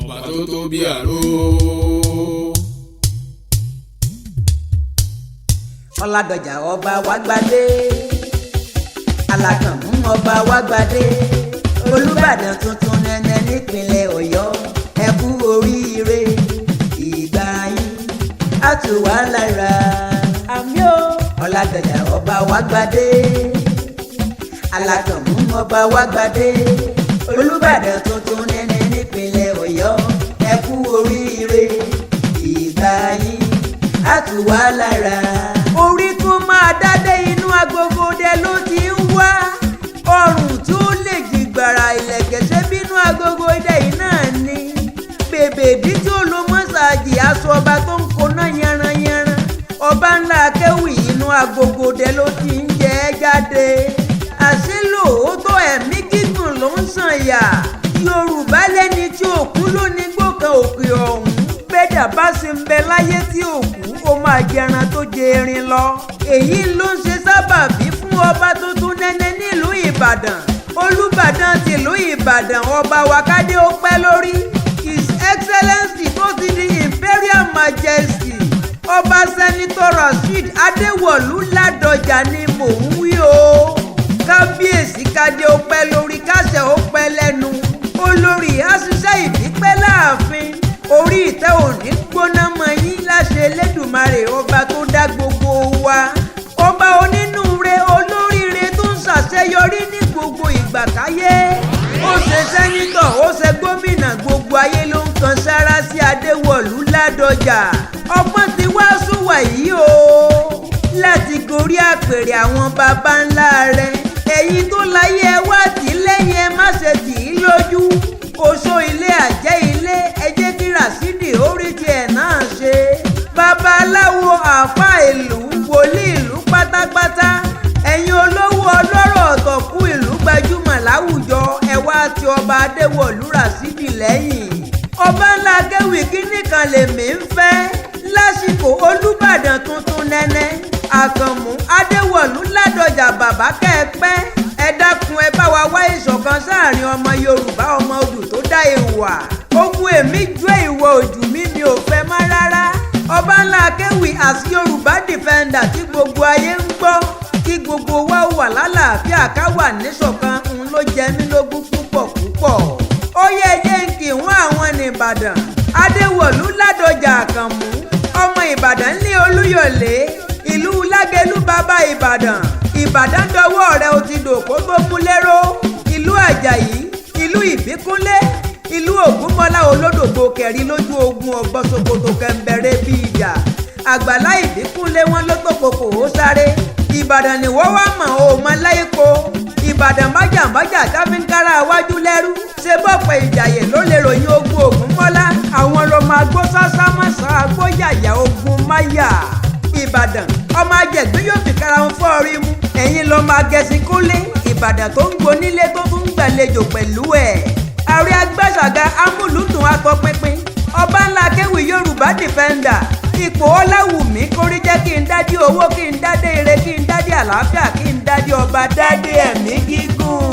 ọba tó tó bí àró. Ládọjà ọba wa gbadé, Alákànmú ọba wa gbadé, Olúbàdàn tuntun nẹ́nẹ́ nípínlẹ̀ Ọ̀yọ́, ẹ kú oríire ìgbà yín á tù wá lára. Àmì o. Ládọjà ọba wa gbadé, Alákànmú ọba wa gbadé, Olúbàdàn tuntun nẹ́nẹ́ nípínlẹ̀ Ọ̀yọ́, ẹ kú oríire ìgbà yín á tù wá lára. Orí tó máa dádé inú agogo dẹ ló ti ń wá, ọrùn tó lè jìgbàrà ìlẹ̀kẹ̀ṣẹ́ bínú agogo dẹ yìí náà ni, bèbèdí tó lo mọ́sáàjì aṣọ ọba tó ń koná yanranyanran, Ọbańlá Akéwì inú agogo dẹ ló ti ń jẹ ẹ́ jáde. Àṣé lóòótọ́ ẹ̀mí gígùn ló ń sàn yà, Yorùbá lẹ́ni tí òkú ló ní gbọ̀ngàn òkè ọ̀hún, bẹ́ẹ̀dà bá sì ń bẹ láyé tí òkú ó máa jẹran tó jẹ erin lọ. Èyí ló ń ṣe sábàbí fún ọba tuntun nẹ́nẹ́ nílùú Ìbàdàn, Olúbàdàn tìlú Ìbàdàn, ọba wa kádé ó pẹ́ lórí, His Excellency tó ti di Imperial Majesty ọba Sẹ́nitọ́ Rasheed Adéwọ Ládọjà ni mò ń wí o. Kábíyèsí kádé ó pẹ́ lórí, káṣẹ ó pẹ́ lẹ́nu, olórí á ṣiṣẹ́ ìdípẹ́ láàfin, orí ìtẹ́ òní gbóná mọ́ yín láṣẹ Elédùmarè ọba tó dá gbogbo wa, ọba onínúure olóríire tó ń ṣàṣeyọrí ní gbogbo ìgbà káyé. Ó ṣe sẹ́nitọ̀, ó ṣe gómìnà, gbogbo ayé ló ń kan sára sí Adéwọ Ládọjà. Ọgbọ́n ti wá súwà yìí o láti gorí àpèrè àwọn baba ńlá rẹ̀. Ẹ̀yin tó láyé ẹ wá tì í lẹ́yìn, ẹ má ṣe tì í lójú. Oṣó ilé àjẹ́ ilé, ẹ jẹ́ kí Rasheed orí tiẹ̀ náà ṣe. Babaláwo, àáfàá ìlú, wòlíì ìlú pátápátá, ẹ̀yin olówó ọlọ́rọ̀ ọ̀tọ̀kù ìlú gbajúmọ̀ láwùjọ, ẹ wá ti ọba Adéwọ Rasheed lẹ́yìn. Ọbańlá Akéwì kíní kan lèmi ń fẹ́ lásìkò Olúbàdàn tuntun nẹ́nẹ́, Àkànmú Adéwọ Ládọjà bàbá kẹ́ẹ̀pẹ́. Ẹ dákun ẹ bá wa wá ìṣọ̀kan sáàrin ọmọ Yorùbá, ọmọ odù tó dá ìwà. Ogun èmi ju ìwọ ojú mi ò fẹ́ mọ́ rárá. Ọbańlá Akéwì as Yorùbá defender tí gbogbo ayé ń gbọ́, kí gbogbo wa wà lálàáfíà ká wà níṣọ̀kan ń ló jẹ mí lógún púpọ̀ púpọ̀. Ó yẹ jẹ́ ń kí wọ́n àwọn ní Ìbàdàn. Adéwọ Ládọjà Àkànmú ọmọ Ìbàdàn ní Olúyọ̀lé, ìlú Lágẹ̀lú bàbá Ìbàdàn. Ìbàdàn dọwọ́ rẹ ó ti dòkó tó mú lérò, ìlú Àjàyí, ìlú Ìbíkúnlé, ìlú Ògúnmọ́lá olódògbò kẹrin lójú ogun ọgbọ́n Sokoto kẹ̀mbẹ̀rẹ̀ bí ìjà. Àgbàlá Ìbíkúnlé wọn ló tó kòkò ó sáré. Ìbàdàn ni wọ́n wá mọ̀ ó mọ láyépo. Ìbàdàn májàmájà káfíńkárà wájú lẹ́rú, ṣe bọ́pẹ̀ ìjàyè ló lè ròyìn ogun Ògúnmọ́lá. Àwọn lọ́mọ agbó sásámọ́sá agbóyàyà ogun máyà. Ìbàdàn ọmọ ajẹ̀gbé yóò fi kára wọn fọ́ orí mú, ẹ̀yin lọ́mọ agẹ̀sìn kúnlé. Ìbàdàn tó ń gbonílé tó tún ń gbàlejò pẹ̀lú ẹ̀. Ààrẹ agbáṣàga amúlùdùn atọpinpin, Ọbańlá Akéwì Yorùbá defender. Ipò Ọláwùmí kórí jẹ́ kí n dádé owó, kí n dádé ire, kí n dádé àlàáfíà, kí n dádé ọba, dádé ẹ̀mí gígùn.